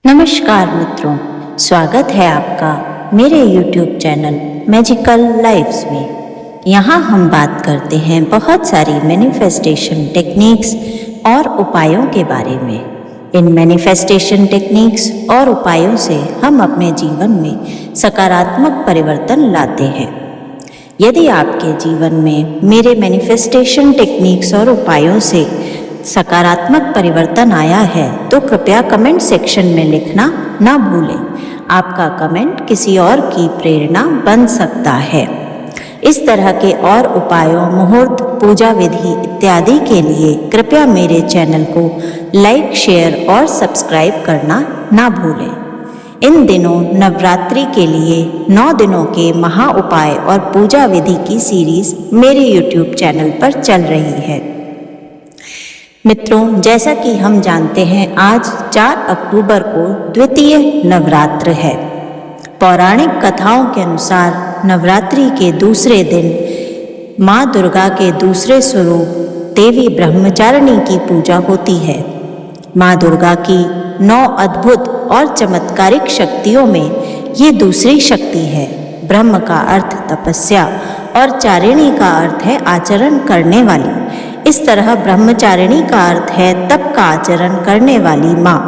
नमस्कार मित्रों, स्वागत है आपका मेरे YouTube चैनल मैजिकल लाइफ्स में। यहाँ हम बात करते हैं बहुत सारी मैनिफेस्टेशन टेक्निक्स और उपायों के बारे में। इन मैनिफेस्टेशन टेक्निक्स और उपायों से हम अपने जीवन में सकारात्मक परिवर्तन लाते हैं। यदि आपके जीवन में मेरे मैनिफेस्टेशन टेक्निक्स और उपायों से सकारात्मक परिवर्तन आया है तो कृपया कमेंट सेक्शन में लिखना ना भूलें। आपका कमेंट किसी और की प्रेरणा बन सकता है। इस तरह के और उपायों, मुहूर्त, पूजा विधि इत्यादि के लिए कृपया मेरे चैनल को लाइक, शेयर और सब्सक्राइब करना ना भूलें। इन दिनों नवरात्रि के लिए 9 दिनों के महा उपाय और पूजा विधि की सीरीज मेरे YouTube चैनल पर चल रही है। मित्रों, जैसा कि हम जानते हैं आज 4 अक्टूबर को द्वितीय नवरात्र है। पौराणिक कथाओं के अनुसार नवरात्रि के दूसरे दिन माँ दुर्गा के दूसरे स्वरूप देवी ब्रह्मचारिणी की पूजा होती है। माँ दुर्गा की 9 अद्भुत और चमत्कारिक शक्तियों में ये दूसरी शक्ति है। ब्रह्म का अर्थ तपस्या और चारिणी का अर्थ है आचरण करने वाली। इस तरह ब्रह्मचारिणी का अर्थ है तप का आचरण करने वाली माँ।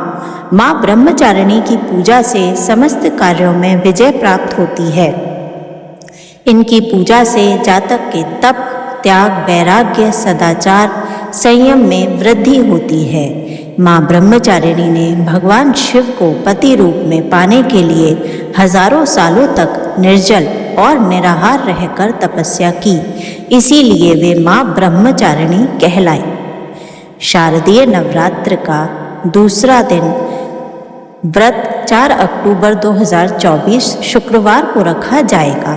माँ ब्रह्मचारिणी की पूजा से समस्त कार्यों में विजय प्राप्त होती है। इनकी पूजा से जातक के तप, त्याग, वैराग्य, सदाचार, संयम में वृद्धि होती है। माँ ब्रह्मचारिणी ने भगवान शिव को पति रूप में पाने के लिए हजारों सालों तक निर्जल और निराहार रहकर तपस्या की, इसीलिए वे माँ ब्रह्मचारिणी कहलाई। शारदीय नवरात्र का दूसरा दिन व्रत 4 अक्टूबर 2024 शुक्रवार को रखा जाएगा।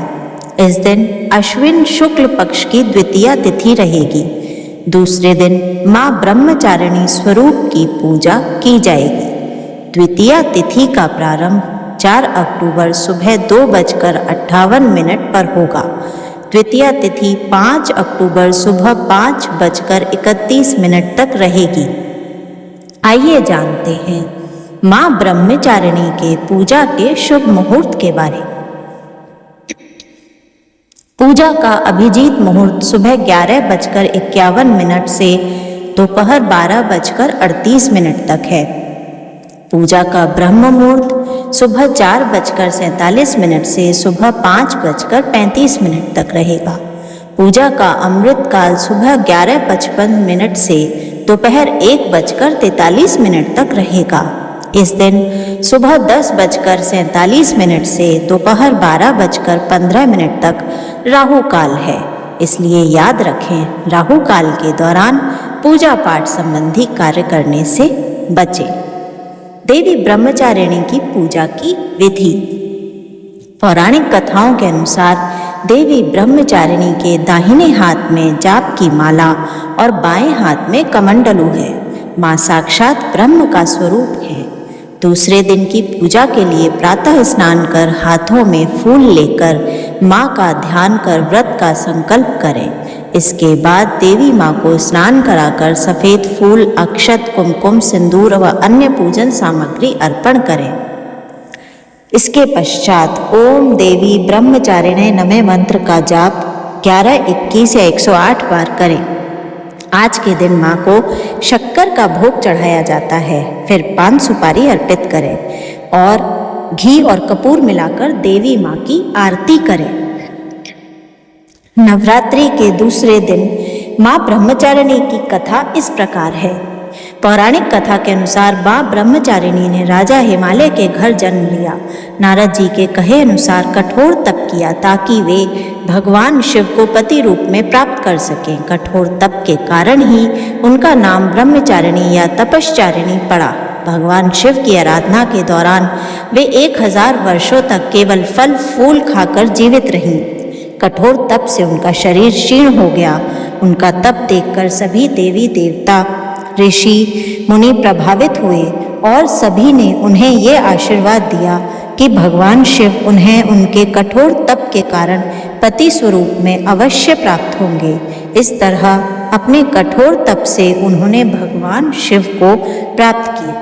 इस दिन अश्विन शुक्ल पक्ष की द्वितीया तिथि रहेगी। दूसरे दिन माँ ब्रह्मचारिणी स्वरूप की पूजा की जाएगी। द्वितीया तिथि का प्रारंभ 4 अक्टूबर सुबह 2:58 पर होगा। द्वितीया तिथि 5 अक्टूबर सुबह 5:31 तक रहेगी। आइए जानते हैं माँ ब्रह्मचारिणी के पूजा के शुभ मुहूर्त के बारे में। पूजा का अभिजीत मुहूर्त सुबह 11:51 से दोपहर 12:38 तक है। पूजा का ब्रह्म मुहूर्त सुबह 4:47 से सुबह 5:35 तक रहेगा। पूजा का अमृत काल सुबह 11:55 से दोपहर 1:43 तक रहेगा। इस दिन सुबह 10:47 से दोपहर 12:15 तक राहु काल है, इसलिए याद रखें राहु काल के दौरान पूजा पाठ संबंधी कार्य करने से बचें। देवी ब्रह्मचारिणी की पूजा की विधि। पौराणिक कथाओं के अनुसार देवी ब्रह्मचारिणी के दाहिने हाथ में जाप की माला और बाएं हाथ में कमंडलू है। माँ साक्षात ब्रह्म का स्वरूप है। दूसरे दिन की पूजा के लिए प्रातः स्नान कर हाथों में फूल लेकर माँ का ध्यान कर व्रत का संकल्प करें। इसके बाद देवी माँ को स्नान कराकर सफ़ेद फूल, अक्षत, कुमकुम, सिंदूर व अन्य पूजन सामग्री अर्पण करें। इसके पश्चात ओम देवी ब्रह्मचारिणे नमः मंत्र का जाप 11, 21 या 108 बार करें। आज के दिन माँ को शक्कर का भोग चढ़ाया जाता है। फिर पान सुपारी अर्पित करें और घी और कपूर मिलाकर देवी माँ की आरती करें। नवरात्रि के दूसरे दिन माँ ब्रह्मचारिणी की कथा इस प्रकार है। पौराणिक कथा के अनुसार माँ ब्रह्मचारिणी ने राजा हिमालय के घर जन्म लिया। नारद जी के कहे अनुसार कठोर तप किया ताकि वे भगवान शिव को पति रूप में प्राप्त कर सकें। कठोर तप के कारण ही उनका नाम ब्रह्मचारिणी या तपश्चारिणी पड़ा। भगवान शिव की आराधना के दौरान वे 1000 वर्षों तक केवल फल फूल खाकर जीवित रहीं। कठोर तप से उनका शरीर क्षीण हो गया। उनका तप देखकर सभी देवी देवता, ऋषि मुनि प्रभावित हुए और सभी ने उन्हें ये आशीर्वाद दिया कि भगवान शिव उन्हें उनके कठोर तप के कारण पति स्वरूप में अवश्य प्राप्त होंगे। इस तरह अपने कठोर तप से उन्होंने भगवान शिव को प्राप्त किया।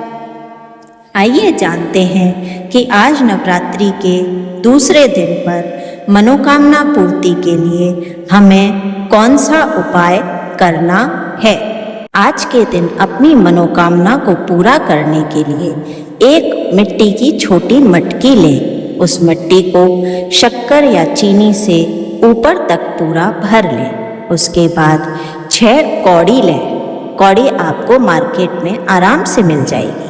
आइए जानते हैं कि आज नवरात्रि के दूसरे दिन पर मनोकामना पूर्ति के लिए हमें कौन सा उपाय करना है। आज के दिन अपनी मनोकामना को पूरा करने के लिए एक मिट्टी की छोटी मटकी लें। उस मिट्टी को शक्कर या चीनी से ऊपर तक पूरा भर लें। उसके बाद 6 कौड़ी लें। कौड़ी आपको मार्केट में आराम से मिल जाएगी।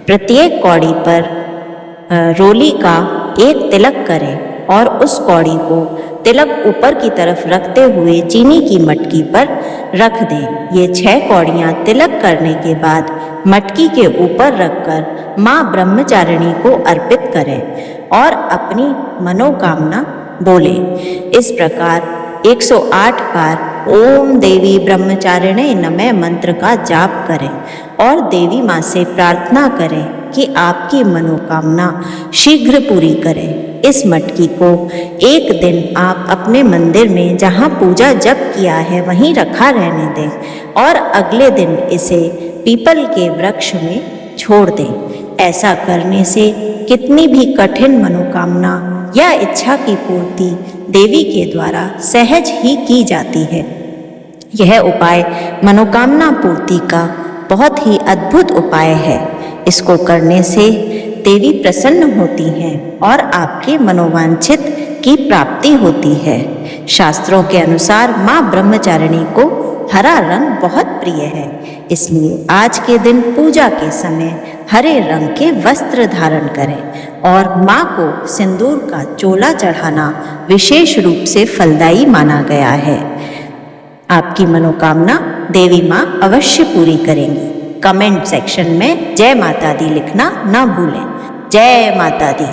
प्रत्येक कौड़ी पर रोली का एक तिलक करें और उस कौड़ी को तिलक ऊपर की तरफ रखते हुए चीनी की मटकी पर रख दें। ये 6 कौड़ियाँ तिलक करने के बाद मटकी के ऊपर रखकर माँ ब्रह्मचारिणी को अर्पित करें और अपनी मनोकामना बोलें। इस प्रकार 108 बार ओम देवी ब्रह्मचारिणे नमः मंत्र का जाप करें और देवी माँ से प्रार्थना करें कि आपकी मनोकामना शीघ्र पूरी करें। इस मटकी को एक दिन आप अपने मंदिर में जहाँ पूजा जप किया है वहीं रखा रहने दें और अगले दिन इसे पीपल के वृक्ष में छोड़ दें। ऐसा करने से कितनी भी कठिन मनोकामना या इच्छा की पूर्ति देवी के द्वारा सहज ही की जाती है। यह उपाय मनोकामना पूर्ति का बहुत ही अद्भुत उपाय है। इसको करने से देवी प्रसन्न होती हैं और आपके मनोवांछित की प्राप्ति होती है। शास्त्रों के अनुसार माँ ब्रह्मचारिणी को हरा रंग बहुत प्रिय है, इसलिए आज के दिन पूजा के समय हरे रंग के वस्त्र धारण करें और माँ को सिंदूर का चोला चढ़ाना विशेष रूप से फलदायी माना गया है। आपकी मनोकामना देवी माँ अवश्य पूरी करेंगी। कमेंट सेक्शन में जय माता दी लिखना न भूलें। जय माता दी।